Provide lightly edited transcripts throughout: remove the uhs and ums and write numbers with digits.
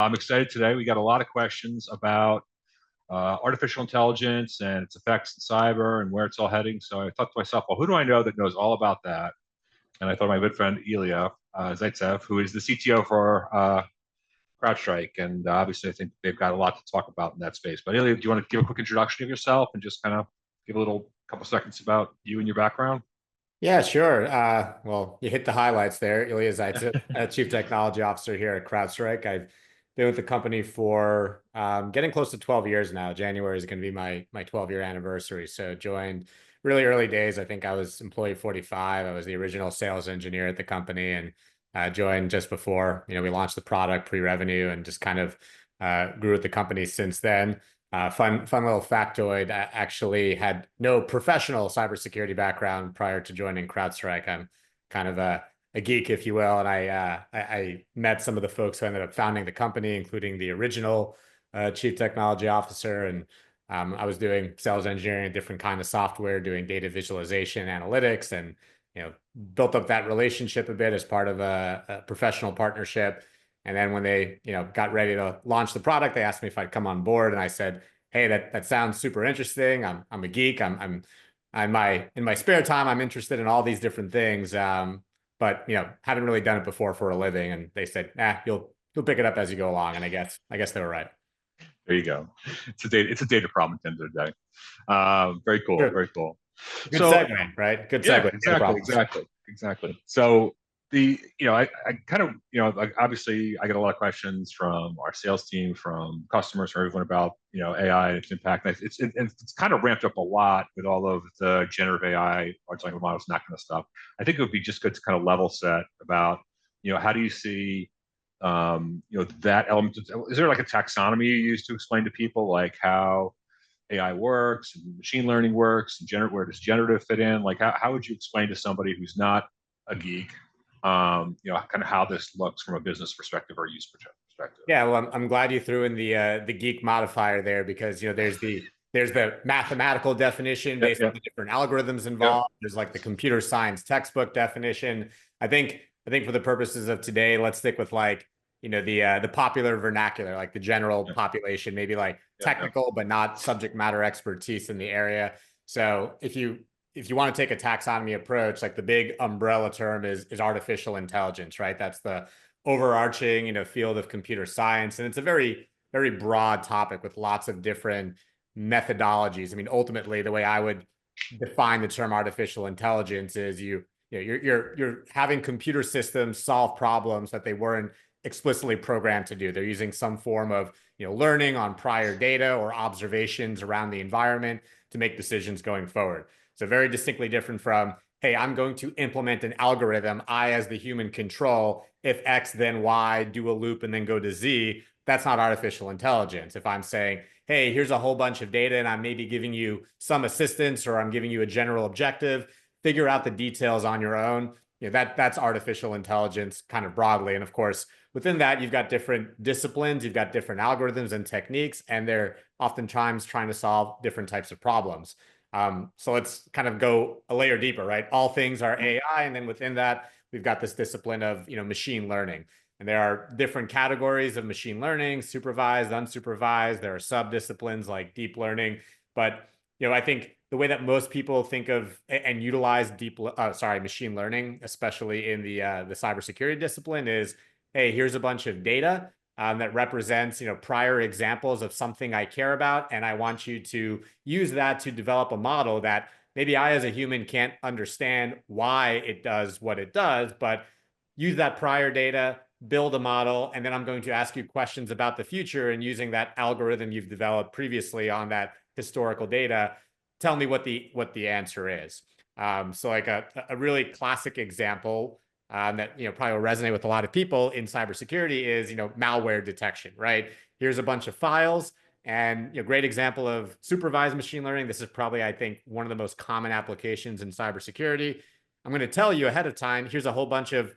I'm excited today. We got a lot of questions about artificial intelligence and its effects in cyber and where it's all heading. So I thought to myself, well, who do I know that knows all about that? And I thought of my good friend Elia Zaitsev, who is the CTO for CrowdStrike. And obviously, I think they've got a lot to talk about in that space. But Elia, do you want to give a quick introduction of yourself and just kind of give a little couple seconds about you and your background? Yeah, sure. Well, you hit the highlights there. Elia Zaitsev, Chief Technology Officer here at CrowdStrike. I've been with the company for getting close to 12 years now. January is going to be my 12-year anniversary. So joined really early days. I think I was employee 45. I was the original sales engineer at the company and joined just before, we launched the product pre-revenue and just kind of grew with the company since then. Fun little factoid. I actually had no professional cybersecurity background prior to joining CrowdStrike. I'm kind of a geek, if you will, and I met some of the folks who ended up founding the company, including the original chief technology officer, and I was doing sales engineering, a different kind of software, doing data visualization, analytics, and built up that relationship a bit as part of a professional partnership. And then when they, got ready to launch the product, they asked me if I'd come on board, and I said, "Hey, that sounds super interesting. I'm a geek. In my spare time, I'm interested in all these different things. But haven't really done it before for a living." And they said, you'll pick it up as you go along." And I guess they were right. There you go. It's a data problem at the end of the day. Very cool. Sure. Very cool. Good So segue, right? Good yeah, segue. Data exactly, problems. exactly, exactly. So I kind of, like obviously I get a lot of questions from our sales team, from customers, from everyone about, AI and its impact. And it's kind of ramped up a lot with all of the generative AI, large language models, and that kind of stuff. I think it would be just good to kind of level set about, how do you see, that element? Is there like a taxonomy you use to explain to people like how AI works and machine learning works and where does generative fit in? Like, how would you explain to somebody who's not a geek, kind of how this looks from a business perspective or a use perspective? Yeah, well, I'm glad you threw in the geek modifier there because there's the mathematical definition Yep, based on yep, the different algorithms yep. involved. There's like the computer science textbook definition. I think for the purposes of today, let's stick with like the popular vernacular, like the general Yep, population, maybe like yep, yep. technical but not subject matter expertise in the area. So if you want to take a taxonomy approach, like the big umbrella term is artificial intelligence, right? That's the overarching, field of computer science. And it's a very, very broad topic with lots of different methodologies. I mean, ultimately, the way I would define the term artificial intelligence is you're having computer systems solve problems that they weren't explicitly programmed to do. They're using some form of learning on prior data or observations around the environment to make decisions going forward. So very distinctly different from, hey, I'm going to implement an algorithm. I, as the human, control if X, then Y, do a loop, and then go to Z. That's not artificial intelligence. If I'm saying, hey, here's a whole bunch of data, and I'm maybe giving you some assistance, or I'm giving you a general objective, figure out the details on your own. That's artificial intelligence kind of broadly. And of course, within that, you've got different disciplines, you've got different algorithms and techniques, and they're oftentimes trying to solve different types of problems. So let's kind of go a layer deeper, right? All things are AI, and then within that, we've got this discipline of machine learning. And there are different categories of machine learning: supervised, unsupervised. There are sub-disciplines like deep learning. But I think the way that most people think of and utilize machine learning, especially in the cybersecurity discipline, is, hey, here's a bunch of data that represents prior examples of something I care about, and I want you to use that to develop a model that maybe I as a human can't understand why it does what it does, but use that prior data, build a model, and then I'm going to ask you questions about the future, and using that algorithm you've developed previously on that historical data, tell me what the answer is. So like a really classic example that probably will resonate with a lot of people in cybersecurity is malware detection, right? Here's a bunch of files, and great example of supervised machine learning. This is probably, I think, one of the most common applications in cybersecurity. I'm going to tell you ahead of time, here's a whole bunch of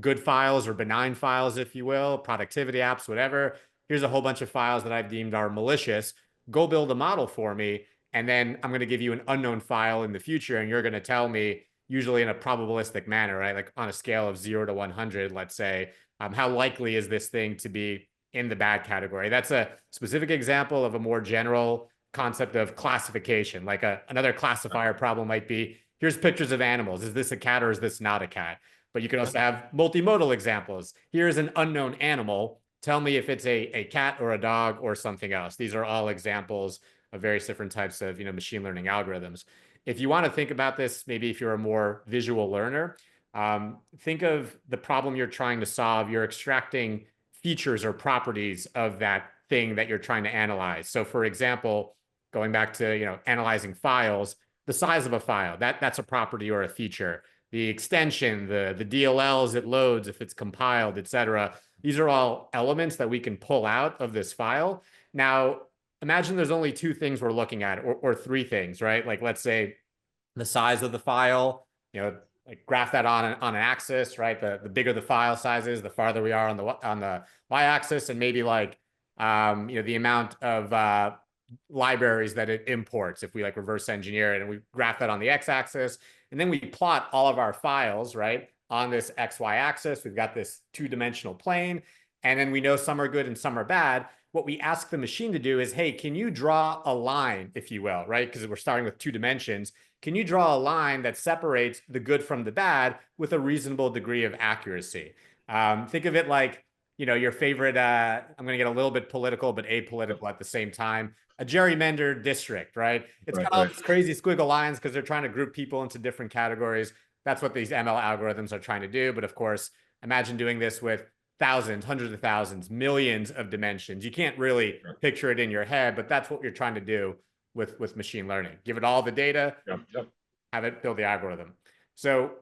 good files or benign files, if you will, productivity apps, whatever. Here's a whole bunch of files that I've deemed are malicious. Go build a model for me, and then I'm going to give you an unknown file in the future, and you're going to tell me, usually in a probabilistic manner, right? Like on a scale of 0 to 100, let's say, how likely is this thing to be in the bad category. That's a specific example of a more general concept of classification. Like another classifier problem might be, here's pictures of animals. Is this a cat or is this not a cat? But you can also have multimodal examples. Here's an unknown animal. Tell me if it's a cat or a dog or something else. These are all examples of various different types of machine learning algorithms. If you want to think about this, maybe if you're a more visual learner, think of the problem you're trying to solve. You're extracting features or properties of that thing that you're trying to analyze. So for example, going back to analyzing files, the size of a file, that's a property or a feature. The extension, the DLLs it loads, if it's compiled, et cetera. These are all elements that we can pull out of this file. Now, imagine there's only two things we're looking at, or three things, right? Like let's say the size of the file, like graph that on an axis, right? The bigger the file size is, the farther we are on the y-axis, and maybe like the amount of libraries that it imports if we like reverse engineer it, and we graph that on the x-axis, and then we plot all of our files, right, on this xy axis. We've got this two-dimensional plane, and then we know some are good and some are bad. What we ask the machine to do is, hey, can you draw a line, if you will, right? Because we're starting with 2 dimensions. Can you draw a line that separates the good from the bad with a reasonable degree of accuracy? Think of it like, your favorite, I'm going to get a little bit political, but apolitical at the same time, a gerrymandered district, right? It's got all these crazy squiggle lines because they're trying to group people into different categories. That's what these ML algorithms are trying to do. But of course, imagine doing this with thousands, hundreds of thousands, millions of dimensions. You can't really picture it in your head, but that's what you're trying to do with machine learning. Give it all the data, have it build the algorithm. So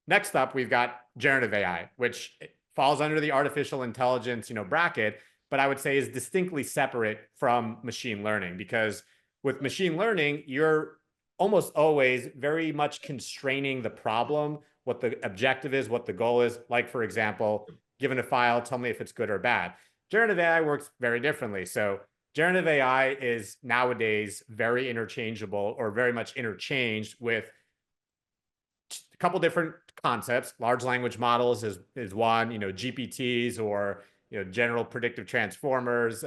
next up, we've got generative AI, which falls under the artificial intelligence, bracket, but I would say is distinctly separate from machine learning, because with machine learning, you're almost always very much constraining the problem, what the objective is, what the goal is. Like, for example, given a file, tell me if it's good or bad. Generative AI works very differently. So generative AI is nowadays very interchangeable, or very much interchanged with a couple different concepts. Large language models is one, GPTs, or general predictive transformers.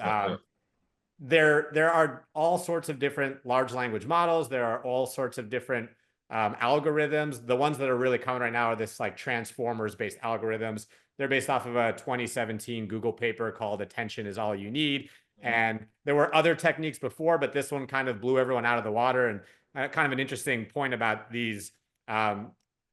There are all sorts of different large language models. There are all sorts of different algorithms. The ones that are really common right now are this like transformers-based algorithms. They're based off of a 2017 Google paper called "Attention is All You Need." And there were other techniques before, but this one kind of blew everyone out of the water. And kind of an interesting point about these,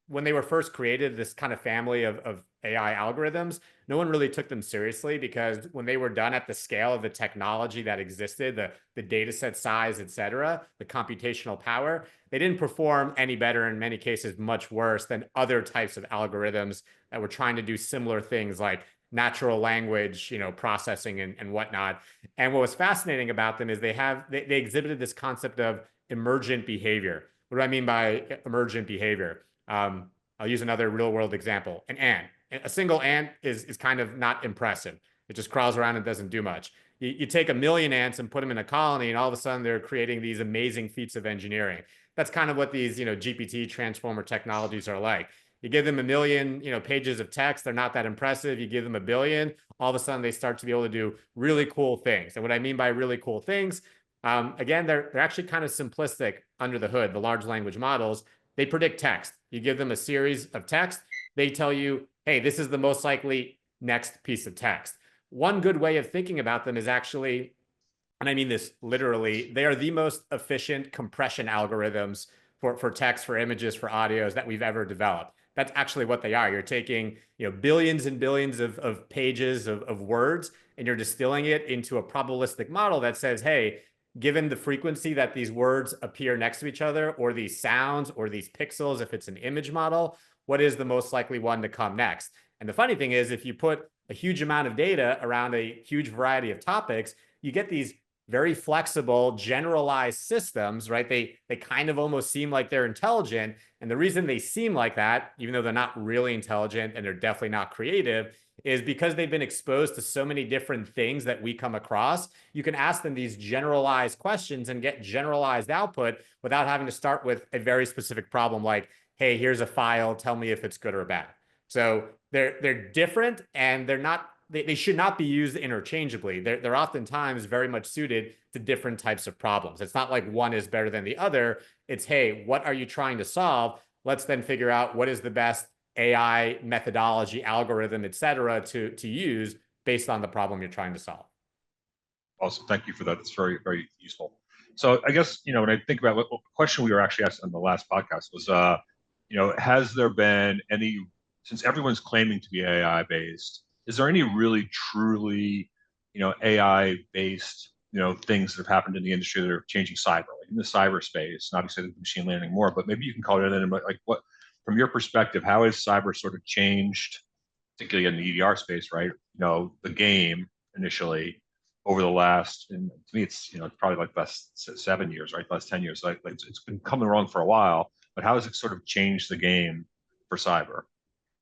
when they were first created, this kind of family of AI algorithms, no one really took them seriously, because when they were done at the scale of the technology that existed, the data set size, et cetera, the computational power, they didn't perform any better, in many cases much worse than other types of algorithms that were trying to do similar things like natural language, processing and whatnot. And what was fascinating about them is they exhibited this concept of emergent behavior. What do I mean by emergent behavior? I'll use another real world example. An ant. A single ant is kind of not impressive. It just crawls around and doesn't do much. You take a million ants and put them in a colony, and all of a sudden they're creating these amazing feats of engineering. That's kind of what these GPT transformer technologies are like. You give them a million pages of text, they're not that impressive. You give them a billion, all of a sudden they start to be able to do really cool things. And what I mean by really cool things, again, they're actually kind of simplistic under the hood. The large language models, they predict text. You give them a series of text, they tell you, hey, this is the most likely next piece of text. One good way of thinking about them is actually, and I mean this literally, they are the most efficient compression algorithms for text, for images, for audios that we've ever developed. That's actually what they are. You're taking billions and billions of pages of words, and you're distilling it into a probabilistic model that says, hey, given the frequency that these words appear next to each other, or these sounds, or these pixels, if it's an image model, what is the most likely one to come next? And the funny thing is, if you put a huge amount of data around a huge variety of topics, you get these very flexible, generalized systems, right? They kind of almost seem like they're intelligent. And the reason they seem like that, even though they're not really intelligent and they're definitely not creative, is because they've been exposed to so many different things that we come across. You can ask them these generalized questions and get generalized output without having to start with a very specific problem like, hey, here's a file, tell me if it's good or bad. So they're different, and they're not they should not be used interchangeably. They're oftentimes very much suited to different types of problems. It's not like one is better than the other. It's, hey, what are you trying to solve? Let's then figure out what is the best AI methodology, algorithm, et cetera, to use based on the problem you're trying to solve. Awesome. Thank you for that. It's very, very useful. So I guess, when I think about what the question we were actually asked on the last podcast was, has there been any, since everyone's claiming to be AI based, is there any really truly, AI based, things that have happened in the industry that are changing cyber, like in the cyberspace, and obviously the machine learning more, but maybe you can call it in, but like what, from your perspective, how has cyber sort of changed, particularly in the EDR space, right? The game initially over the last, and to me, it's probably like last 7 years, right? Last 10 years, like it's been coming along for a while. But how has it sort of changed the game for cyber?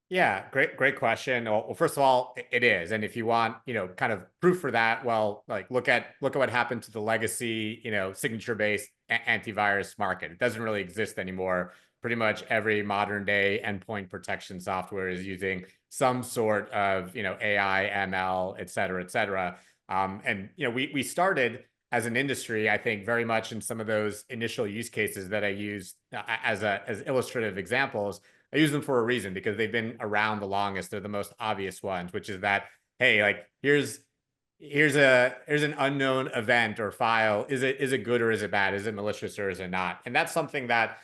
Yeah, great question. Well, first of all, it is. And if you want, kind of proof for that, well, like look at what happened to the legacy, signature-based antivirus market. It doesn't really exist anymore. Pretty much every modern day endpoint protection software is using some sort of, AI, ML, et cetera, et cetera. And we started as an industry, I think, very much in some of those initial use cases that I used as illustrative examples. I use them for a reason because they've been around the longest. They're the most obvious ones, which is that, hey, like here's an unknown event or file. Is it good or is it bad? Is it malicious or is it not? And that's something that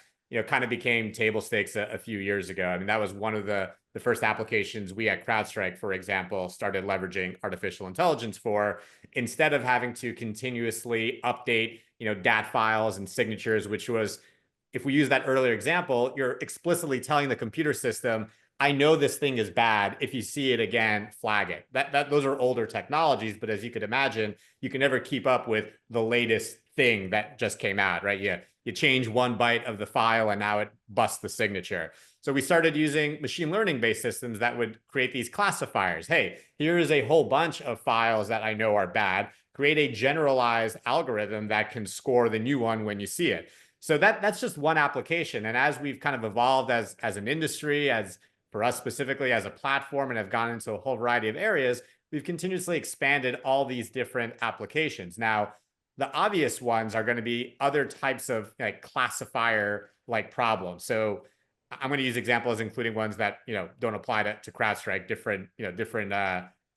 kind of became table stakes a few years ago. I mean, that was one of the first applications we at CrowdStrike, for example, started leveraging artificial intelligence for, instead of having to continuously update DAT files and signatures, which was, if we use that earlier example, you're explicitly telling the computer system, I know this thing is bad. If you see it again, flag it. Those are older technologies, but as you could imagine, you can never keep up with the latest thing that just came out, right? You change one byte of the file and now it busts the signature. So we started using machine learning based systems that would create these classifiers. Hey, here is a whole bunch of files that I know are bad. Create a generalized algorithm that can score the new one when you see it. So that's just one application. And as we've kind of evolved as an industry, as for us specifically as a platform, and have gone into a whole variety of areas, we've continuously expanded all these different applications. Now, the obvious ones are going to be other types of like classifier like problems. So I'm going to use examples including ones that don't apply to CrowdStrike, different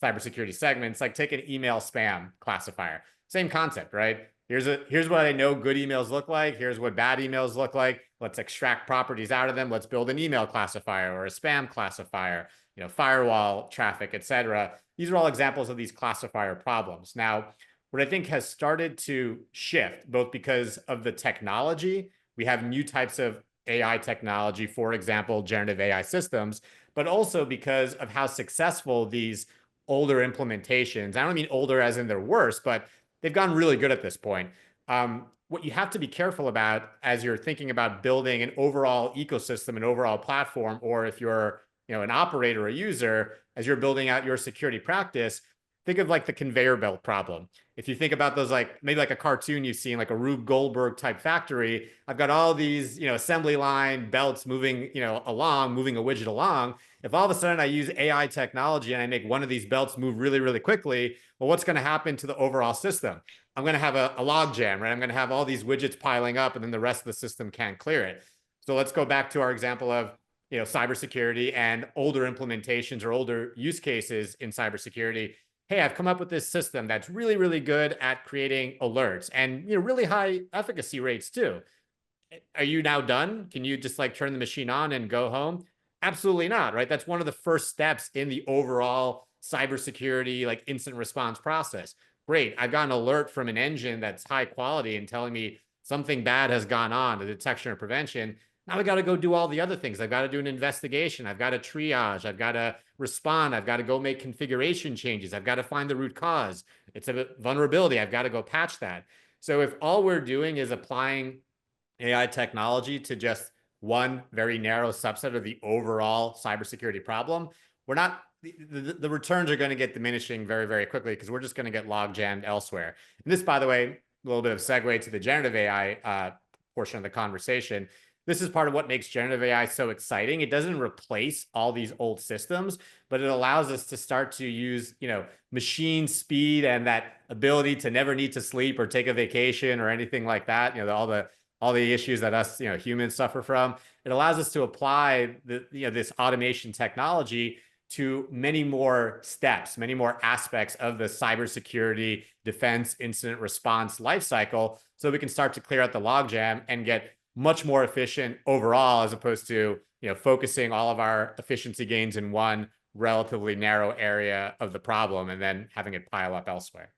cybersecurity segments. Like take an email spam classifier, same concept, right? Here's what I know good emails look like. Here's what bad emails look like. Let's extract properties out of them. Let's build an email classifier or a spam classifier, firewall traffic, et cetera. These are all examples of these classifier problems. Now, what I think has started to shift, both because of the technology, we have new types of AI technology, for example, generative AI systems, but also because of how successful these older implementations, I don't mean older as in they're worse, but they've gotten really good at this point. What you have to be careful about as you're thinking about building an overall ecosystem, an overall platform, or if you're an operator or user, as you're building out your security practice, think of like the conveyor belt problem. If you think about those, like maybe like a cartoon you've seen, like a Rube Goldberg type factory, I've got all these assembly line belts moving along, moving a widget along. If all of a sudden I use AI technology and I make one of these belts move really, really quickly, well, what's going to happen to the overall system? I'm going to have a log jam, right? I'm going to have all these widgets piling up and then the rest of the system can't clear it. So let's go back to our example of cybersecurity and older implementations or older use cases in cybersecurity. Hey, I've come up with this system that's really, really good at creating alerts and really high efficacy rates too. Are you now done? Can you just like turn the machine on and go home? Absolutely not, right? That's one of the first steps in the overall cybersecurity, like instant response process. Great, I've got an alert from an engine that's high quality and telling me something bad has gone on, the detection or prevention. Now I got to go do all the other things. I've got to do an investigation. I've got to triage. I've got to respond. I've got to go make configuration changes. I've got to find the root cause. It's a vulnerability. I've got to go patch that. So if all we're doing is applying AI technology to just one very narrow subset of the overall cybersecurity problem, we're not, the returns are going to get diminishing very, very quickly because we're just going to get log jammed elsewhere. And this, by the way, a little bit of segue to the generative AI portion of the conversation. this is part of what makes generative AI so exciting. It doesn't replace all these old systems, but it allows us to start to use, machine speed and that ability to never need to sleep or take a vacation or anything like that. All the issues that us, humans suffer from. It allows us to apply this automation technology to many more steps, many more aspects of the cybersecurity, defense, incident response lifecycle, so we can start to clear out the logjam and get much more efficient overall, as opposed to focusing all of our efficiency gains in one relatively narrow area of the problem and then having it pile up elsewhere.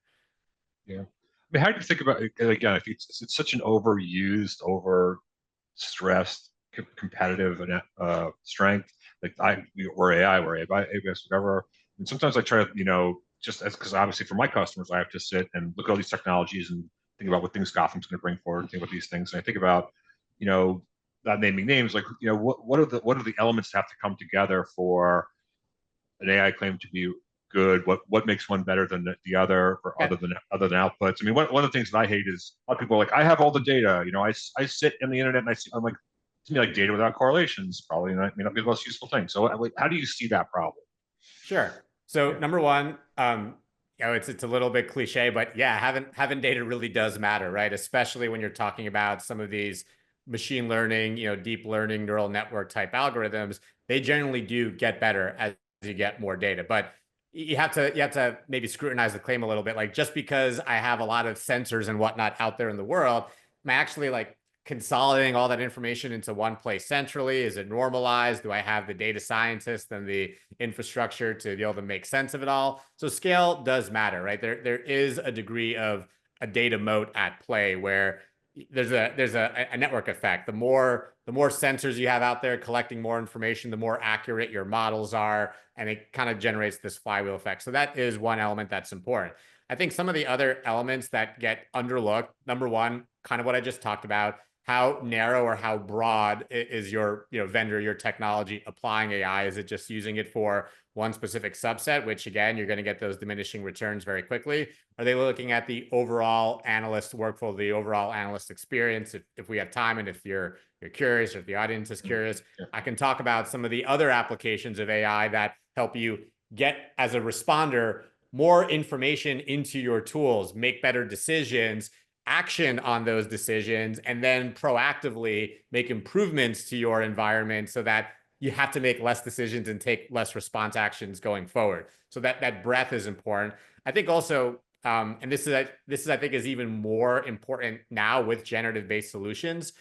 Yeah. I mean, how do you think about it? Again, if it's such an overused, over stressed, competitive strength. Like we're AI, we're AI, AWS, whatever. And sometimes I try to, just as because obviously for my customers, I have to sit and look at all these technologies and think about what things Gotham's going to bring forward, think about these things. And I think about, not naming names, like, what are the elements that have to come together for an AI claim to be good? What makes one better than the other, or Yeah. other than outputs? I mean, one of the things that I hate is a lot of people are like, I have all the data. I sit in the internet and I'm like, to me, like data without correlations probably may not be the most useful thing. So how do you see that problem? Sure. So Yeah. number one, it's a little bit cliche, but yeah, having data really does matter, right? Especially when you're talking about some of these machine learning, deep learning neural network type algorithms. They generally do get better as you get more data, but you have to maybe scrutinize the claim a little bit. Like, just because I have a lot of sensors and whatnot out there in the world, am I actually like consolidating all that information into one place centrally? Is it normalized? Do I have the data scientists and the infrastructure to be able to make sense of it all? So scale does matter, right? There is a degree of a data moat at play where there's a network effect. The more sensors you have out there collecting more information, the more accurate your models are, and it kind of generates this flywheel effect. So that is one element that's important. I think some of the other elements that get underlooked, number one, kind of what I just talked about, how narrow or how broad is your vendor, your technology applying AI? Is it just using it for one specific subset, which again, you're going to get those diminishing returns very quickly? Are they looking at the overall analyst workflow, the overall analyst experience? If we have time and if you're curious, or if the audience is curious, Yeah. I can talk about some of the other applications of AI that help you get, as a responder, more information into your tools, make better decisions, action on those decisions, and then proactively make improvements to your environment so that you have to make less decisions and take less response actions going forward. So that breadth is important. I think also, and this is I think is even more important now with generative based solutions,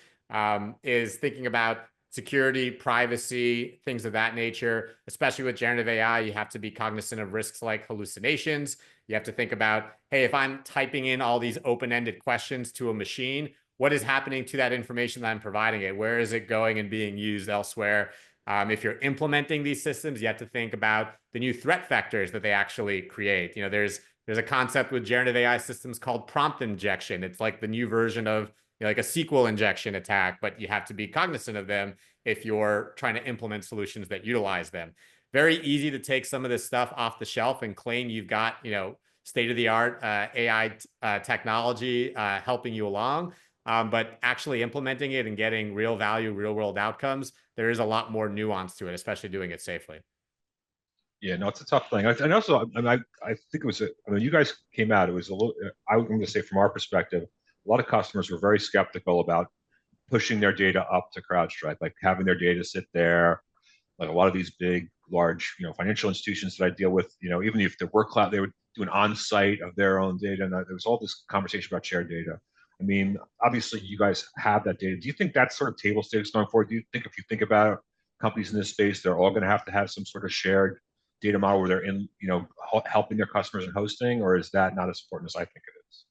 is thinking about security, privacy, things of that nature. Especially with generative AI, you have to be cognizant of risks like hallucinations. You have to think about, hey, if I'm typing in all these open-ended questions to a machine, what is happening to that information that I'm providing it? Where is it going and being used elsewhere? If you're implementing these systems, you have to think about the new threat vectors that they actually create. There's a concept with generative AI systems called prompt injection. It's like the new version of like a SQL injection attack, but you have to be cognizant of them if you're trying to implement solutions that utilize them. Very easy to take some of this stuff off the shelf and claim you've got, state-of-the-art AI technology helping you along. But actually implementing it and getting real value, real world outcomes, there is a lot more nuance to it, especially doing it safely. Yeah, no, it's a tough thing. And also, I think it was, when you guys came out, it was a little, I'm going to say from our perspective, a lot of customers were very skeptical about pushing their data up to CrowdStrike, like having their data sit there. Like a lot of these big, large, financial institutions that I deal with, even if there were cloud, they would do an on-site of their own data. And there was all this conversation about shared data. I mean, obviously, you guys have that data. Do you think that's sort of table stakes going forward? Do you think if you think about companies in this space, they're all going to have some sort of shared data model where they're in, helping their customers and hosting, or is that not as important as I think it is?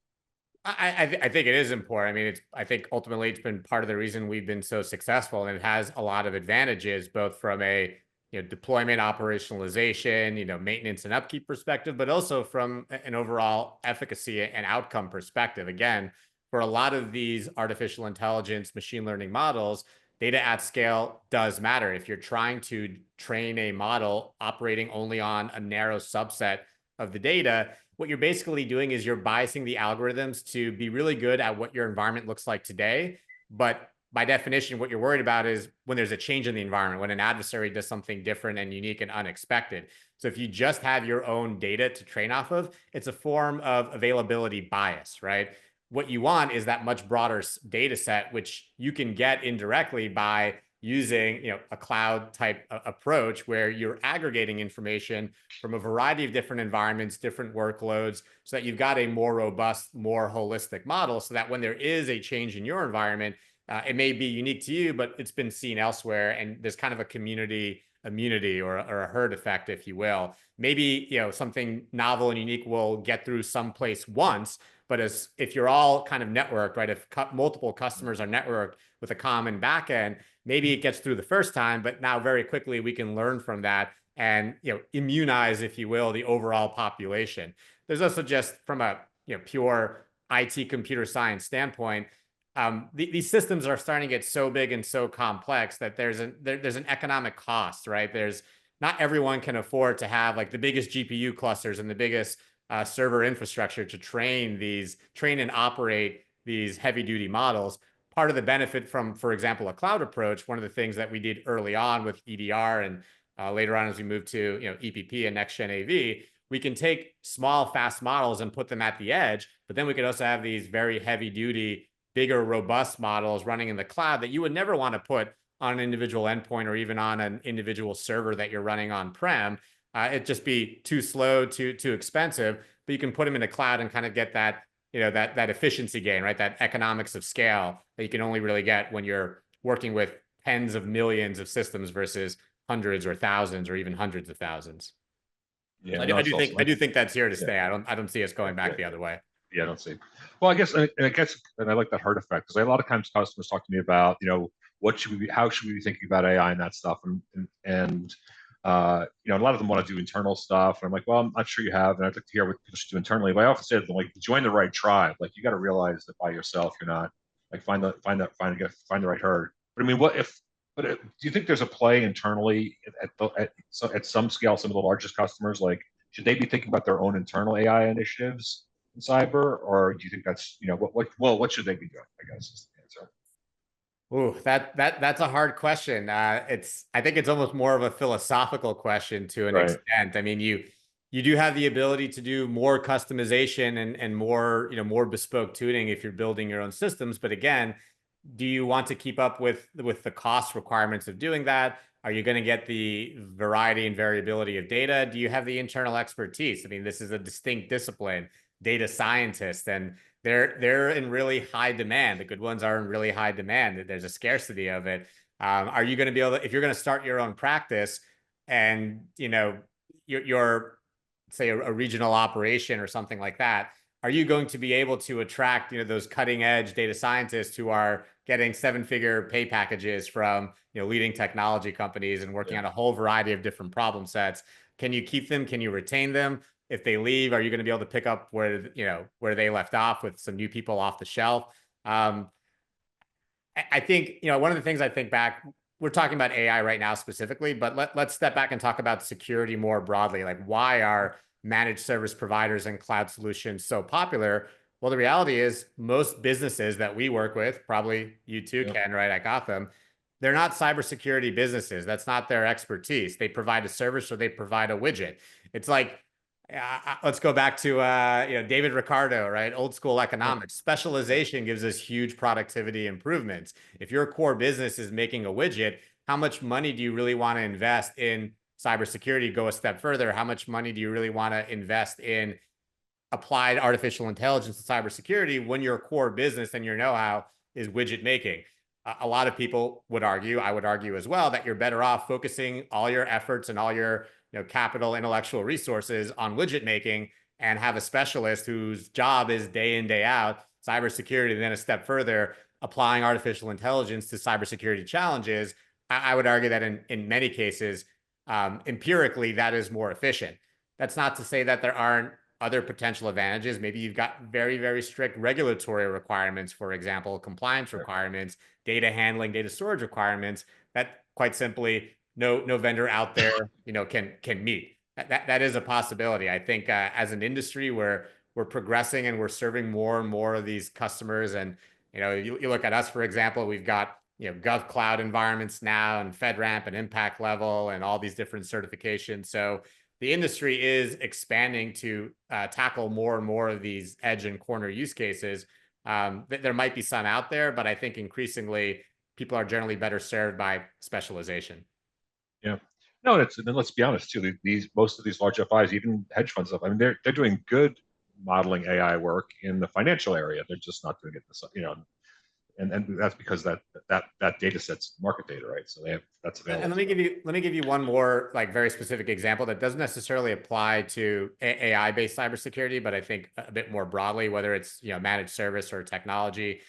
I think it is important. I mean, I think ultimately it's been part of the reason we've been so successful, and it has a lot of advantages, both from a deployment, operationalization, maintenance and upkeep perspective, but also from an overall efficacy and outcome perspective. Again, for a lot of these artificial intelligence, machine learning models, data at scale does matter. If you're trying to train a model operating only on a narrow subset of the data, what you're basically doing is you're biasing the algorithms to be really good at what your environment looks like today, but by definition, what you're worried about is when there's a change in the environment, when an adversary does something different and unique and unexpected. So if you just have your own data to train off of, it's a form of availability bias, right? What you want is that much broader data set, which you can get indirectly by using, a cloud type approach where you're aggregating information from a variety of different environments, different workloads, so that you've got a more robust, more holistic model, so that when there is a change in your environment, it may be unique to you, but it's been seen elsewhere, and there's kind of a community immunity or a herd effect, if you will. Maybe something novel and unique will get through someplace once, but as if you're all kind of networked, right? If multiple customers are networked with a common backend, maybe it gets through the first time, but now very quickly we can learn from that and immunize, if you will, the overall population. There's also just from a pure IT computer science standpoint, these systems are starting to get so big and so complex that there's an economic cost, right? There's not everyone can afford to have like the biggest GPU clusters and the biggest server infrastructure to train and operate these heavy duty models. Part of the benefit from, for example, a cloud approach, one of the things that we did early on with EDR and later on as we move to EPP and next gen AV, we can take small, fast models and put them at the edge, but then we could also have these very heavy duty, bigger, robust models running in the cloud that you would never want to put on an individual endpoint or even on an individual server that you're running on-prem. It'd just be too slow, too expensive, but you can put them in the cloud and kind of get that, that efficiency gain, right? That economics of scale that you can only really get when you're working with tens of millions of systems versus hundreds or thousands or even hundreds of thousands. Yeah, So no, it's also I like, do think that's here to yeah, stay. I don't see us going yeah, back the other way. yeah, I don't see. Well, I guess, and I guess, and I like that herd effect because a lot of times customers talk to me about, what should we be, how should we be thinking about AI and that stuff, and a lot of them want to do internal stuff, and I'm like, well, I'm not sure you have, and I'd like to hear what people should do internally. But I often say to them, like, join the right tribe. Like, you got to realize that by yourself, you're not like find the right herd. But I mean, what if? But do you think there's a play internally at some scale? Some of the largest customers, like, should they be thinking about their own internal AI initiatives in cyber, or do you think that's what should they be doing? I guess is the answer. Ooh, that's a hard question. I think it's almost more of a philosophical question to an Right. extent. I mean, you do have the ability to do more customization and more, more bespoke tuning if you're building your own systems. But again, do you want to keep up with the cost requirements of doing that? Are you going to get the variety and variability of data? Do you have the internal expertise? I mean, this is a distinct discipline, data scientists, and they're in really high demand. The good ones are in really high demand. There's a scarcity of it. Are you going to be able to, if you're going to start your own practice and you're say a regional operation or something like that, are you going to be able to attract those cutting edge data scientists who are getting 7-figure pay packages from leading technology companies and working Yeah. on a whole variety of different problem sets? Can you keep them? Can you retain them? If they leave, are you going to be able to pick up where they left off with some new people off the shelf? I think one of the things I think back, we're talking about AI right now specifically, but let's step back and talk about security more broadly. Like, why are managed service providers and cloud solutions so popular? Well, the reality is most businesses that we work with, probably you too, Yep. Ken, right, at Gotham, they're not cybersecurity businesses. That's not their expertise. They provide a service or they provide a widget. It's like, let's go back to David Ricardo, right? Old school Yep. economics. Yep. Specialization gives us huge productivity improvements. If your core business is making a widget, how much money do you really want to invest in cybersecurity? Go a step further. How much money do you really want to invest in applied artificial intelligence and cybersecurity when your core business and your know-how is widget making? A lot of people would argue, I would argue as well, that you're better off focusing all your efforts and all your capital, intellectual resources on widget making and have a specialist whose job is day in, day out, cybersecurity, and then a step further, applying artificial intelligence to cybersecurity challenges. I would argue that in many cases, empirically, that is more efficient. That's not to say that there aren't other potential advantages. Maybe you've got very, very strict regulatory requirements, for example, compliance Yep. requirements, data handling, data storage requirements that quite simply no vendor out there can meet. That is a possibility. I think as an industry we're progressing and we're serving more and more of these customers. And you look at us, for example, we've got Gov Cloud environments now, and FedRAMP and Impact Level and all these different certifications. So the industry is expanding to tackle more and more of these edge and corner use cases. There might be some out there, but I think increasingly people are generally better served by specialization. Yeah. No, and then let's be honest too. These most of these large FIs, even hedge funds stuff, I mean, they're doing good modeling AI work in the financial area. They're just not doing it, and that's because that data set's market data, right? So that's And available let me give you one more like very specific example that doesn't necessarily apply to AI based cybersecurity, but I think a bit more broadly, whether it's managed service or technology.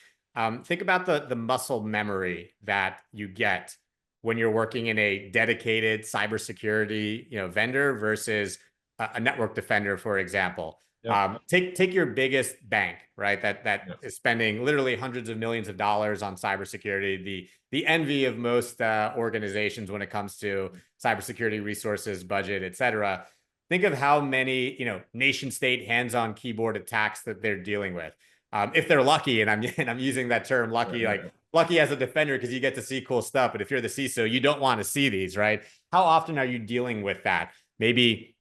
Think about the muscle memory that you get when you're working in a dedicated cybersecurity vendor versus a network defender, for example. to. Take your biggest bank, right? That Yeah. is spending literally hundreds of millions of dollars on cybersecurity. The envy of most organizations when it comes to cybersecurity resources, budget, et cetera. Think of how many nation state hands-on keyboard attacks that they're dealing with. If they're lucky, and I'm using that term lucky, Yeah. like lucky as a defender because you get to see cool stuff. But if you're the CISO, you don't want to see these, right? How often are you dealing with that? Maybe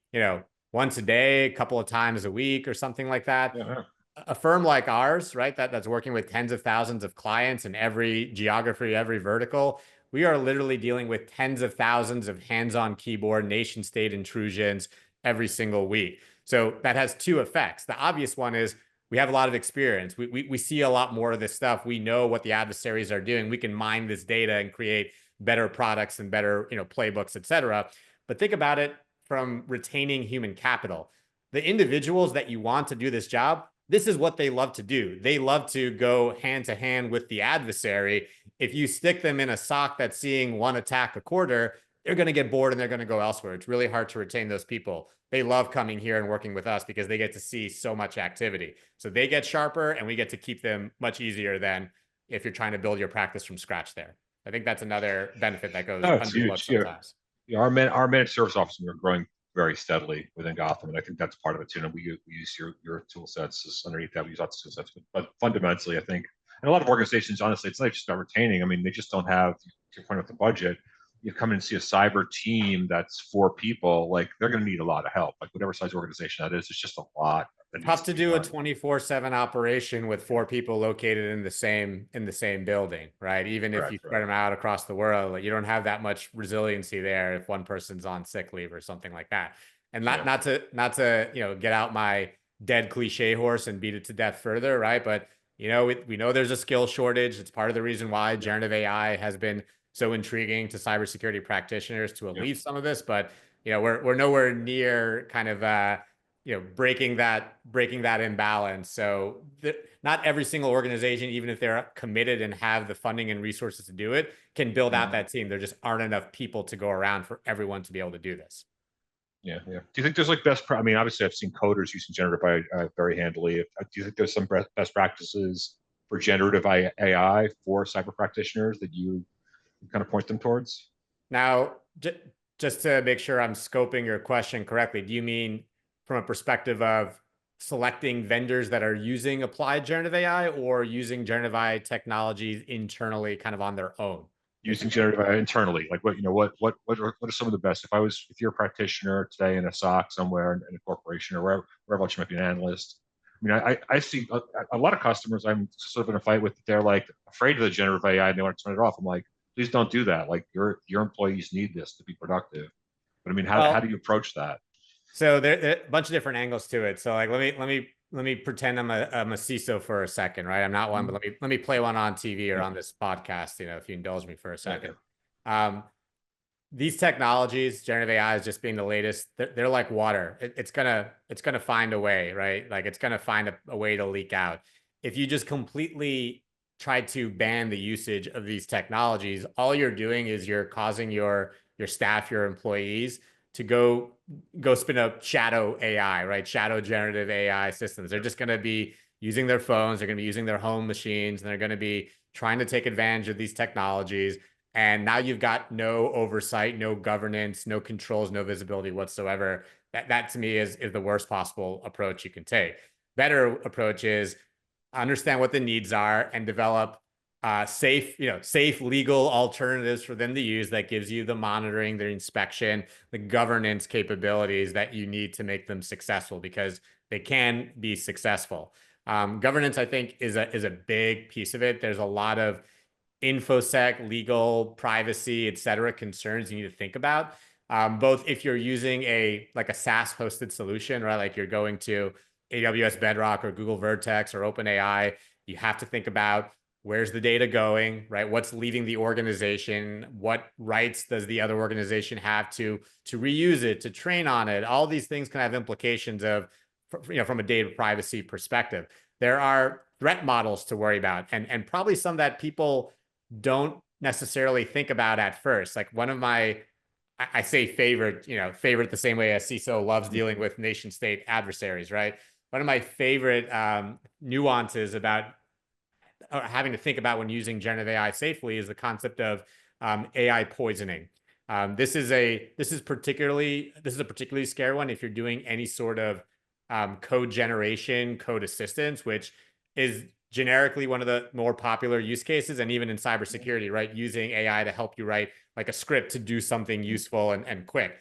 once a day, a couple of times a week, or something like that. Yeah. A firm like ours, right, that's working with tens of thousands of clients in every geography, every vertical, we are literally dealing with tens of thousands of hands-on keyboard nation state intrusions every single week. So that has two effects. The obvious one is we have a lot of experience. We see a lot more of this stuff. We know what the adversaries are doing. We can mine this data and create better products and better playbooks, et cetera. But think about it from retaining human capital. The individuals that you want to do this job, this is what they love to do. They love to go hand to hand with the adversary. If you stick them in a SOC that's seeing one attack a quarter, they're going to get bored and they're going to go elsewhere. It's really hard to retain those people. They love coming here and working with us because they get to see so much activity. So they get sharper and we get to keep them much easier than if you're trying to build your practice from scratch there. I think that's another benefit that goes No, it's underlooked huge. Yeah. sometimes. Yeah, our managed service offices are growing very steadily within Gotham, and I think that's part of it too. And we use your tool sets just underneath that. We use lots of tool sets, but fundamentally, I think, and a lot of organizations, honestly, it's not just about retaining. I mean, they just don't have, to your point, with the budget. You come in and see a cyber team that's 4 people, like they're going to need a lot of help. Like whatever size organization that is, it's just a lot that needs Tough to to be do a done. 24/7 operation with 4 people located in the same building, right? Even if you Correct. spread Right. them out across the world, like, you don't have that much resiliency there if one person's on sick leave or something like that. And Yeah. not to get out my dead cliche horse and beat it to death further, right? But we know there's a skill shortage. It's part of the reason why Yeah. generative AI has been so intriguing to cybersecurity practitioners to Yeah. alleviate some of this. But we're nowhere near kind of breaking that imbalance. So not every single organization, even if they're committed and have the funding and resources to do it, can build out that team. There just aren't enough people to go around for everyone to be able to do this. Yeah. Do you think there's like I mean, obviously, I've seen coders using generative AI very handily. Do you think there's some best practices for generative AI for cyber practitioners that you kind of point them towards? Now, just to make sure I'm scoping your question correctly, do you mean from a perspective of selecting vendors that are using applied generative AI or using generative AI technologies internally kind of on their own? Using generative AI internally, like what are some of the best? If you're a practitioner today in a SOC somewhere in a corporation or wherever else you might be an analyst. I mean, I see a lot of customers I'm sort of in a fight with. They're like afraid of the generative AI and they want to turn it off. I'm like, please don't do that. Like your employees need this to be productive. But I mean, how Well, do you approach that? so there are a bunch of different angles to it. So like let me pretend I'm a CISO for a second, right? I'm not one, but let me play one on TV or Yeah. on this podcast, if you indulge me for a Yeah. second. Um, these technologies, generative AI is just being the latest. They're like water. It's gonna find a way, right? Like it's gonna find a way to leak out. If you just completely try to ban the usage of these technologies, all you're doing is you're causing your staff, your employees to go spin up shadow AI, right? Shadow generative AI systems. They're just gonna be using their phones, they're gonna be using their home machines, and they're gonna be trying to take advantage of these technologies. And now you've got no oversight, no governance, no controls, no visibility whatsoever. That to me is the worst possible approach you can take. Better approach is understand what the needs are and develop safe, safe legal alternatives for them to use that gives you the monitoring, the inspection, the governance capabilities that you need to make them successful because they can be successful. Governance, I think, is a big piece of it. There's a lot of infosec, legal, privacy, et cetera, concerns you need to think about. Both if you're using a SaaS hosted solution, right? Like you're going to AWS Bedrock or Google Vertex or OpenAI, you have to think about where's the data going, right? What's leaving the organization? What rights does the other organization have to reuse it, to train on it? All these things can have implications of, from a data privacy perspective. There are threat models to worry about, and probably some that people don't necessarily think about at first. Like one of my, I say favorite, favorite the same way a CISO loves dealing with nation state adversaries, right? One of my favorite nuances about having to think about when using generative AI safely is the concept of AI poisoning. This is a particularly scary one if you're doing any sort of code generation, code assistance, which is generically one of the more popular use cases, and even in cybersecurity, right? Using AI to help you write like a script to do something useful and quick.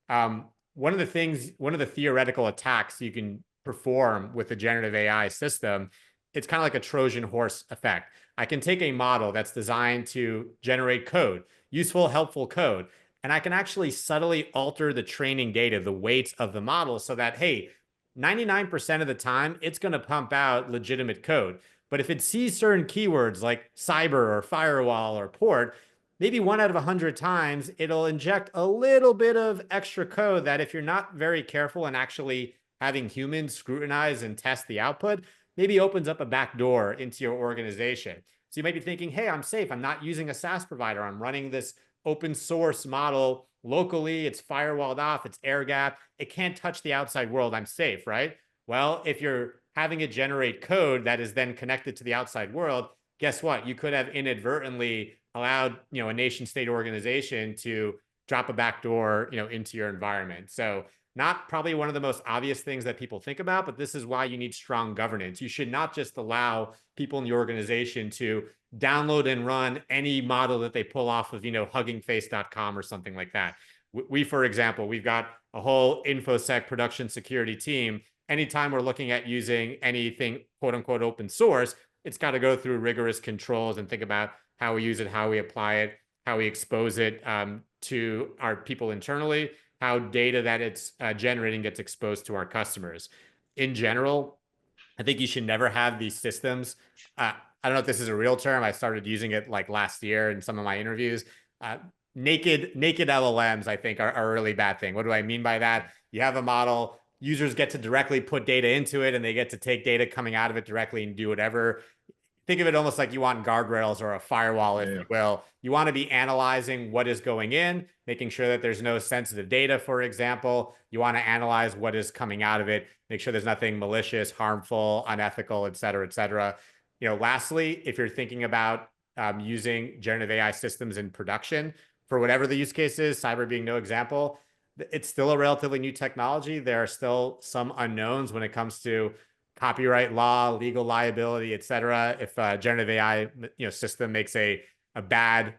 One of the theoretical attacks you can perform with a generative AI system, it's kind of like a Trojan horse effect. I can take a model that's designed to generate code, useful, helpful code, and I can actually subtly alter the training data, the weights of the model, so that, hey, 99% of the time, it's going to pump out legitimate code. But if it sees certain keywords like cyber or firewall or port, maybe 1 out of 100 times, it'll inject a little bit of extra code that if you're not very careful and actually having humans scrutinize and test the output, maybe opens up a back door into your organization. So you might be thinking, hey, I'm safe. I'm not using a SaaS provider. I'm running this open source model locally. It's firewalled off. It's air gap. It can't touch the outside world. I'm safe, right? Well, if you're having it generate code that is then connected to the outside world, guess what? You could have inadvertently allowed, a nation state organization to drop a backdoor, into your environment. So not probably one of the most obvious things that people think about, but this is why you need strong governance. You should not just allow people in the organization to download and run any model that they pull off of, huggingface.com or something like that. We, for example, we've got a whole infosec production security team. Anytime we're looking at using anything quote unquote open source, it's got to go through rigorous controls and think about how we use it, how we apply it, how we expose it to our people internally, how data that it's generating gets exposed to our customers. In general, I think you should never have these systems. I don't know if this is a real term. I started using it like last year in some of my interviews. Naked LLMs, I think, are a really bad thing. What do I mean by that? You have a model, users get to directly put data into it, and they get to take data coming out of it directly and do whatever. Think of it almost like you want guardrails or a firewall, if Yeah. you will. You want to be analyzing what is going in, making sure that there's no sensitive data, for example. You want to analyze what is coming out of it, make sure there's nothing malicious, harmful, unethical, et cetera, et cetera. Lastly, if you're thinking about using generative AI systems in production, for whatever the use case is, cyber being no example, it's still a relatively new technology. There are still some unknowns when it comes to copyright law, legal liability, et cetera. If a generative AI system makes a bad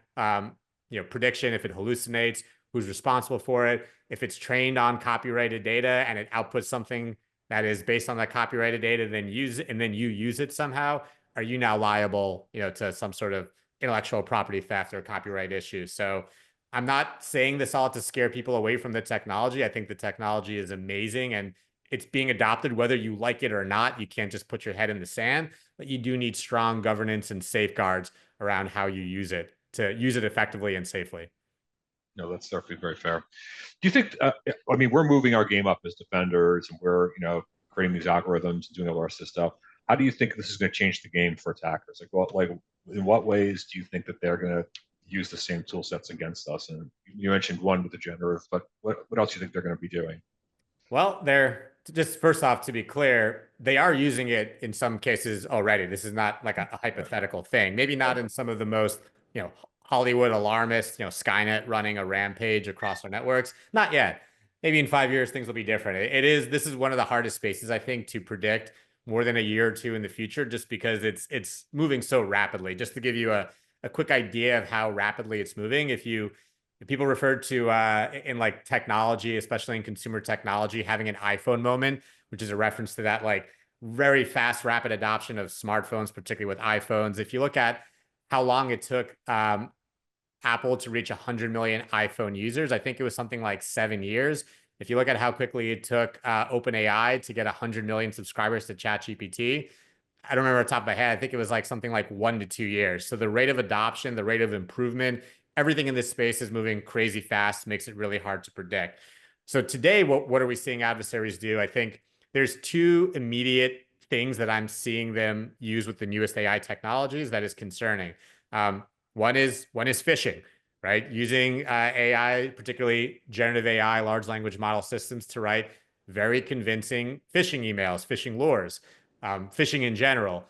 prediction, if it hallucinates, who's responsible for it? If it's trained on copyrighted data and it outputs something that is based on that copyrighted data, then you use it somehow, are you now liable, to some sort of intellectual property theft or copyright issues? So I'm not saying this all to scare people away from the technology. I think the technology is amazing and it's being adopted whether you like it or not. You can't just put your head in the sand, but you do need strong governance and safeguards around how you use it to use it effectively and safely. No, that's definitely very fair. Do you think? I mean, we're moving our game up as defenders, and we're creating these algorithms and doing all the rest of this stuff. How do you think this is going to change the game for attackers? In what ways do you think that they're going to use the same tool sets against us? And you mentioned one with the generative, but what else do you think they're going to be doing? Well, they're just first off, to be clear, they are using it in some cases already. This is not like a hypothetical thing. Maybe not in some of the most, Hollywood alarmist, Skynet running a rampage across our networks. Not yet. Maybe in 5 years, things will be different. This is one of the hardest spaces, I think, to predict more than a year or two in the future, just because it's moving so rapidly. Just to give you a quick idea of how rapidly it's moving, if people refer to in like technology, especially in consumer technology, having an iPhone moment, which is a reference to that like very fast, rapid adoption of smartphones, particularly with iPhones. If you look at how long it took Apple to reach 100 million iPhone users, I think it was something like 7 years. If you look at how quickly it took OpenAI to get 100 million subscribers to ChatGPT, I don't remember off the top of my head. I think it was like something like 1 to 2 years. So the rate of adoption, the rate of improvement, everything in this space is moving crazy fast, makes it really hard to predict. So today, what are we seeing adversaries do? I think there's two immediate things that I'm seeing them use with the newest AI technologies that is concerning. Um, one is phishing, right? Using AI, particularly generative AI, large language model systems, to write very convincing phishing emails, phishing lures, phishing in general.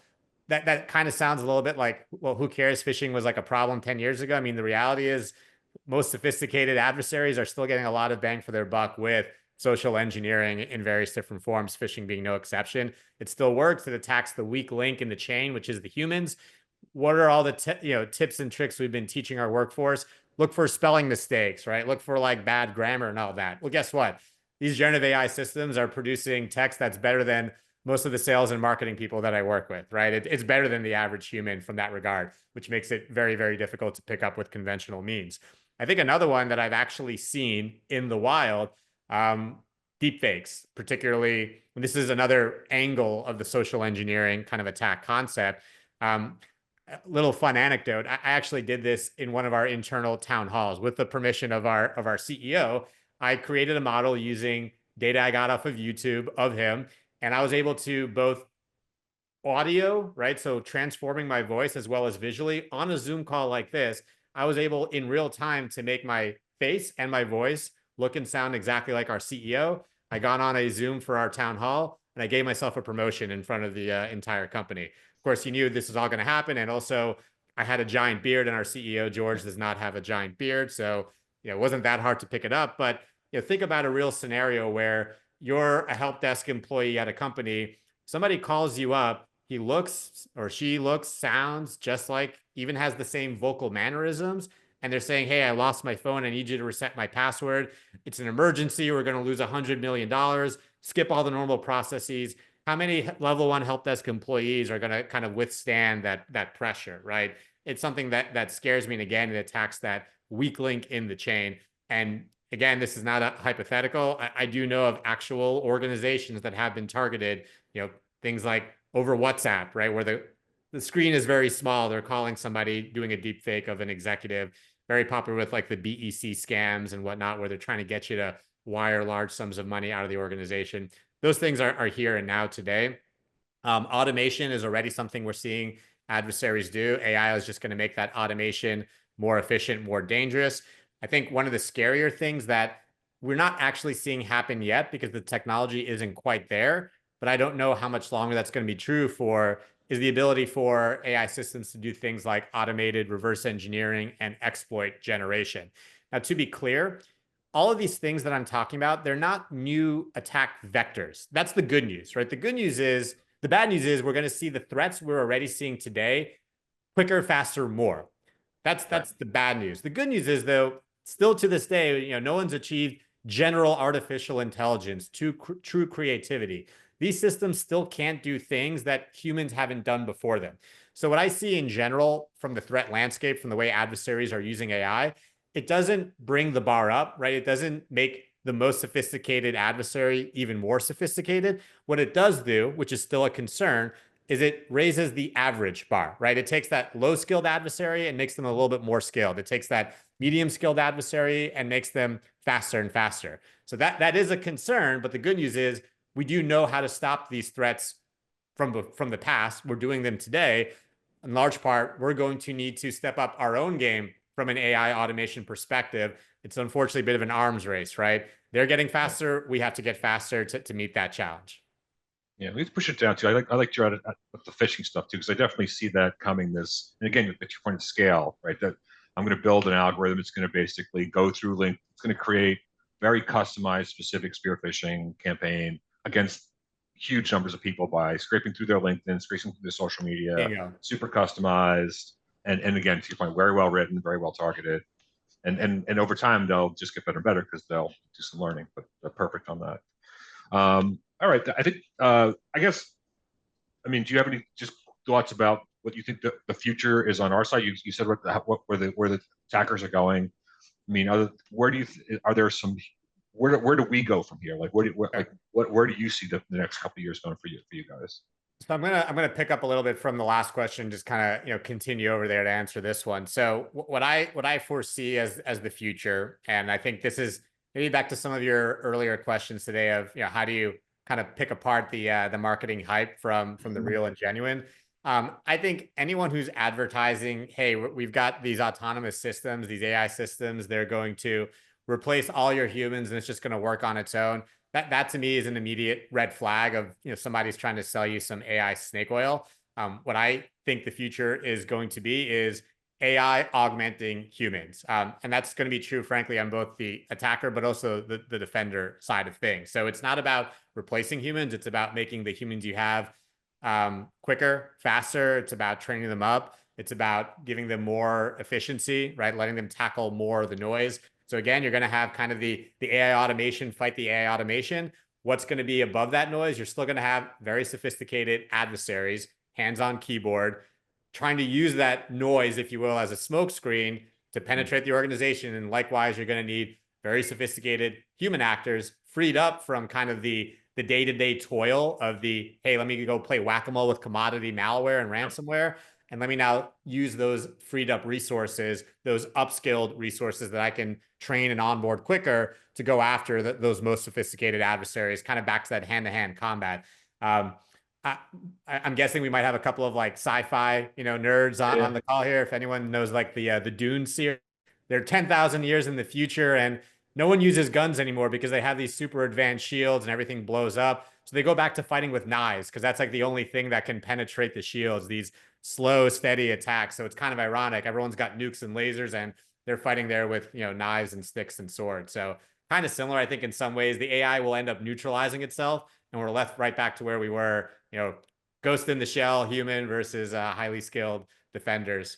That kind of sounds a little bit like, well, who cares? Phishing was like a problem 10 years ago. I mean, the reality is most sophisticated adversaries are still getting a lot of bang for their buck with social engineering in various different forms, phishing being no exception. It still works. It attacks the weak link in the chain, which is the humans. What are all the tips and tricks we've been teaching our workforce? Look for spelling mistakes, right? Look for like bad grammar and all that. Well, guess what? These generative AI systems are producing text that's better than most of the sales and marketing people that I work with, right? It's better than the average human from that regard, which makes it very, very difficult to pick up with conventional means. I think another one that I've actually seen in the wild, um, deep fakes, particularly, and this is another angle of the social engineering kind of attack concept. Um, Little fun anecdote. I actually did this in one of our internal town halls with the permission of our CEO. I created a model using data I got off of YouTube of him, and I was able to both audio, right? So transforming my voice as well as visually on a Zoom call like this, I was able in real time to make my face and my voice look and sound exactly like our CEO. I got on a Zoom for our town hall and I gave myself a promotion in front of the entire company. Of course, he knew this was all going to happen. And also, I had a giant beard, and our CEO, George, does not have a giant beard. So, it wasn't that hard to pick it up. But, think about a real scenario where you're a help desk employee at a company, somebody calls you up, he looks or she looks, sounds just like, even has the same vocal mannerisms, and they're saying, hey, I lost my phone, I need you to reset my password, it's an emergency, we're going to lose $100 million, skip all the normal processes. How many level one help desk employees are going to kind of withstand that pressure, right? It's something that scares me, and again, it attacks that weak link in the chain. And again, this is not a hypothetical. I do know of actual organizations that have been targeted, things like over WhatsApp, right? Where the screen is very small. They're calling somebody, doing a deep fake of an executive, very popular with like the BEC scams and whatnot, where they're trying to get you to wire large sums of money out of the organization. Those things are here and now today. Automation is already something we're seeing adversaries do. AI is just going to make that automation more efficient, more dangerous. I think one of the scarier things that we're not actually seeing happen yet because the technology isn't quite there, but I don't know how much longer that's going to be true for, is the ability for AI systems to do things like automated reverse engineering and exploit generation. Now, to be clear, all of these things that I'm talking about, they're not new attack vectors. That's the good news, right? The bad news is we're going to see the threats we're already seeing today quicker, faster, more. That's the bad news. The good news is, though, still to this day, no one's achieved general artificial intelligence, true creativity. These systems still can't do things that humans haven't done before them. So what I see in general from the threat landscape, from the way adversaries are using AI, it doesn't bring the bar up, right? It doesn't make the most sophisticated adversary even more sophisticated. What it does do, which is still a concern, is it raises the average bar, right? It takes that low skilled adversary and makes them a little bit more skilled. It takes that medium skilled adversary and makes them faster and faster. So that is a concern, but the good news is we do know how to stop these threats from the past. We're doing them today. In large part, we're going to need to step up our own game from an AI automation perspective. It's unfortunately a bit of an arms race, right? They're getting faster. We have to get faster to meet that challenge. Yeah, we push it down too. I like your with the phishing stuff too, because I definitely see that coming. This, and again, at your point of scale, right? That I'm going to build an algorithm. It's going to basically go through link. It's going to create very customized, specific spear phishing campaign against huge numbers of people by scraping through their LinkedIn, scraping through their social media, Bingo. super customized, and again, to your point, very well written, very well targeted. And over time, they'll just get better and better because they'll do some learning, but they're perfect on that. All right. I think, I guess, I mean, do you have any just thoughts about what you think the future is on our side? You said where the attackers are going. I mean, where do are there some, where do we go from here? Like, where do you see the next couple of years going for you guys? So I'm gonna pick up a little bit from the last question, just kind of continue over there to answer this one. So what I foresee as the future, and I think this is maybe back to some of your earlier questions today of how do you kind of pick apart the marketing hype from the real and genuine. I think anyone who's advertising, hey, we've got these autonomous systems, these AI systems, they're going to replace all your humans and it's just going to work on its own. That to me is an immediate red flag of somebody's trying to sell you some AI snake oil. What I think the future is going to be is AI augmenting humans. And that's going to be true, frankly, on both the attacker, but also the defender side of things. So it's not about replacing humans. It's about making the humans you have quicker, faster. It's about training them up. It's about giving them more efficiency, right? Letting them tackle more of the noise. So again, you're going to have kind of the AI automation fight the AI automation. What's going to be above that noise? You're still going to have very sophisticated adversaries, hands-on keyboard, trying to use that noise, if you will, as a smokescreen to penetrate the organization. And likewise, you're going to need very sophisticated human actors freed up from kind of the day-to-day toil of the, hey, let me go play whack-a-mole with commodity malware and ransomware. And let me now use those freed up resources, those upskilled resources that I can train and onboard quicker to go after those most sophisticated adversaries, kind of back to that hand-to-hand combat. I'm guessing we might have a couple of like sci-fi, nerds on the call here. If anyone knows like the Dune series, they're 10,000 years in the future and no one uses guns anymore because they have these super advanced shields and everything blows up. So they go back to fighting with knives because that's like the only thing that can penetrate the shields, these slow, steady attacks. So it's kind of ironic. Everyone's got nukes and lasers and they're fighting there with, knives and sticks and swords. So kind of similar, I think, in some ways. The AI will end up neutralizing itself and we're left right back to where we were, ghost in the shell, human versus highly skilled defenders.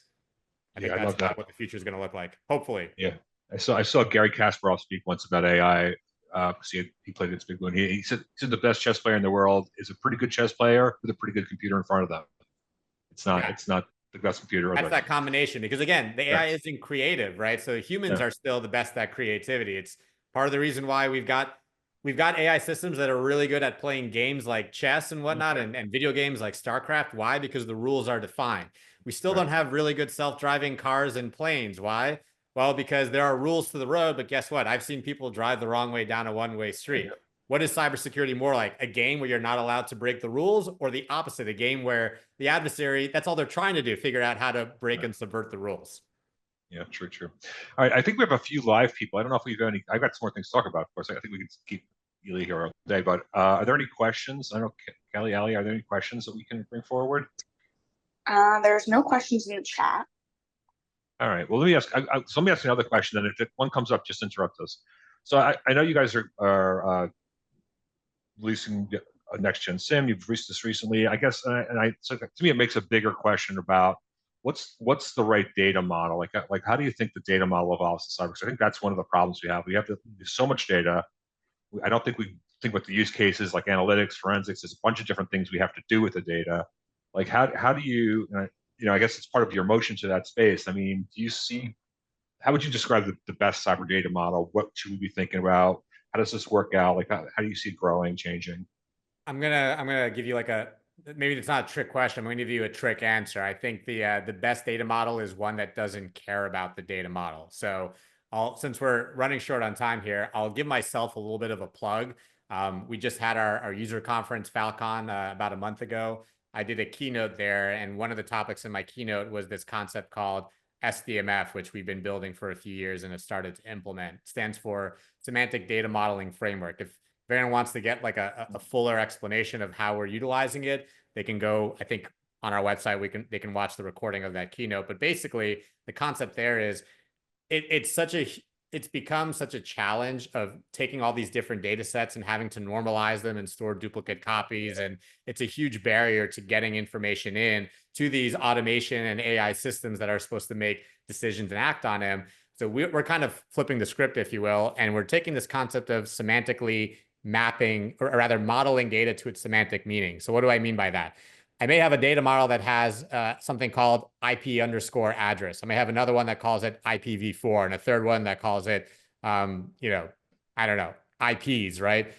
I think I that's love that. what the future is going to look like, hopefully. Yeah, I saw Gary Kasparov speak once about AI. He played this big one. He said the best chess player in the world is a pretty good chess player with a pretty good computer in front of them. Yeah. It's not the best computer. That's that combination because again, the AI Correct. isn't creative, right? So humans Yeah. are still the best at creativity. It's part of the reason why we've got AI systems that are really good at playing games like chess and whatnot and video games like StarCraft. Why? Because the rules are defined. We still don't have really good self-driving cars and planes. Why? Well, because there are rules to the road, but guess what? I've seen people drive the wrong way down a one-way street. What is cybersecurity more like? A game where you're not allowed to break the rules, or the opposite, a game where the adversary, that's all they're trying to do, figure out how to break and subvert the rules. Yeah, true. All right, I think we have a few live people. I don't know if we've got any. I've got some more things to talk about. Of course, I think we can keep Elia here all day. But are there any questions? I don't know, Kelly, Ali, are there any questions that we can bring forward? There's no questions in the chat. All right. Well, let me ask. So let me ask another question. And if one comes up, just interrupt us. So I know you guys are releasing a next gen SIM. You've released this recently, I guess. So to me, it makes a bigger question about what's the right data model? Like how do you think the data model evolves in cyber? Because I think that's one of the problems we have. There's so much data. I don't think we think about the use cases like analytics, forensics. There's a bunch of different things we have to do with the data. Like how do you I guess it's part of your motion to that space. I mean, how would you describe the best cyber data model? What should we be thinking about? How does this work out? Like how do you see it growing, changing? I'm gonna give you like maybe it's not a trick question. I'm gonna give you a trick answer. I think the best data model is one that doesn't care about the data model. So since we're running short on time here, I'll give myself a little bit of a plug. We just had our user conference Falcon about a month ago. I did a keynote there, and one of the topics in my keynote was this concept called SDMF, which we've been building for a few years and have started to implement. It stands for Semantic Data Modeling Framework. If anyone wants to get like a fuller explanation of how we're utilizing it, they can go, I think on our website, they can watch the recording of that keynote. But basically the concept there is it's such a it's become such a challenge of taking all these different data sets and having to normalize them and store duplicate copies. And it's a huge barrier to getting information in to these automation and AI systems that are supposed to make decisions and act on them. So we're kind of flipping the script, if you will, and we're taking this concept of semantically mapping, or rather modeling data to its semantic meaning. So what do I mean by that? I may have a data model that has something called IP_address. I may have another one that calls it IPv4, and a third one that calls it, you know, I don't know, IPs, right?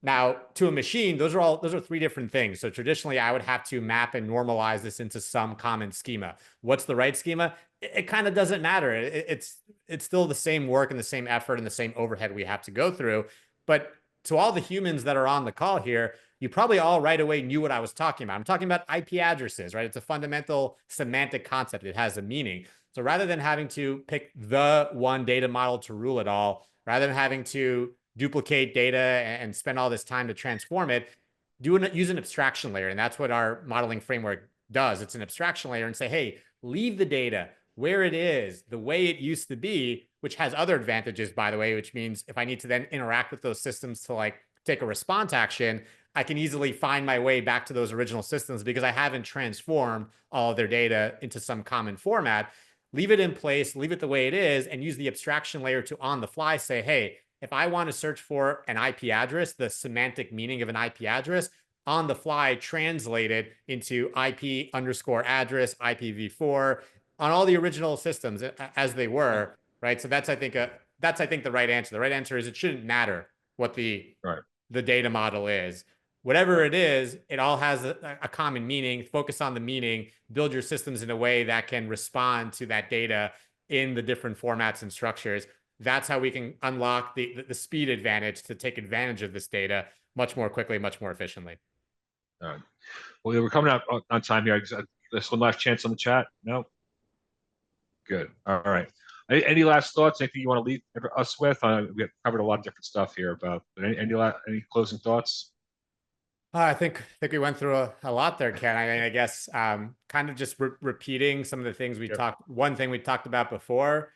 Now, to a machine, those are three different things. So traditionally, I would have to map and normalize this into some common schema. What's the right schema? It kind of doesn't matter. It's still the same work and the same effort and the same overhead we have to go through. But to all the humans that are on the call here, you probably all right away knew what I was talking about. I'm talking about IP addresses, right? It's a fundamental semantic concept. It has a meaning. So rather than having to pick the one data model to rule it all, rather than having to duplicate data and spend all this time to transform it, use an abstraction layer. And that's what our modeling framework does. It's an abstraction layer and say, hey, leave the data where it is, the way it used to be, which has other advantages, by the way, which means if I need to then interact with those systems to like take a response action, I can easily find my way back to those original systems because I haven't transformed all of their data into some common format. Leave it in place, leave it the way it is, and use the abstraction layer to on the fly say, hey, if I want to search for an IP address, the semantic meaning of an IP address, on the fly, translate it into IP_address, IPv4, on all the original systems as they were, right? So that's I think the right answer. The right answer is it shouldn't matter what the data model is. Whatever it is, it all has a common meaning. Focus on the meaning, build your systems in a way that can respond to that data in the different formats and structures. That's how we can unlock the speed advantage to take advantage of this data much more quickly, much more efficiently. All right. Well, we're coming up on time here. There's one last chance on the chat. No? Good. All right. Any last thoughts? Anything you want to leave us with? We have covered a lot of different stuff here, but any closing thoughts? I think we went through a lot there, Ken. I mean, I guess kind of just repeating some of the things we talked. One thing we talked about before,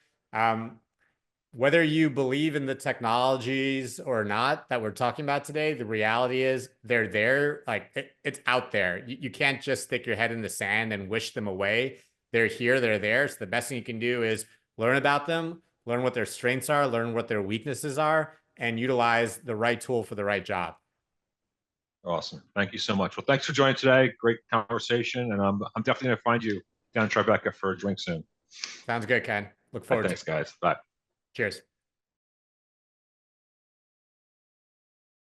whether you believe in the technologies or not that we're talking about today, the reality is they're there. Like it's out there. You can't just stick your head in the sand and wish them away. They're here. They're there. So the best thing you can do is learn about them, learn what their strengths are, learn what their weaknesses are, and utilize the right tool for the right job. Awesome. Thank you so much. Well, thanks for joining today. Great conversation. And I'm definitely going to find you down in Tribeca for a drink soon. Sounds good, Ken. Look forward to it. Thanks, guys. Bye. Cheers.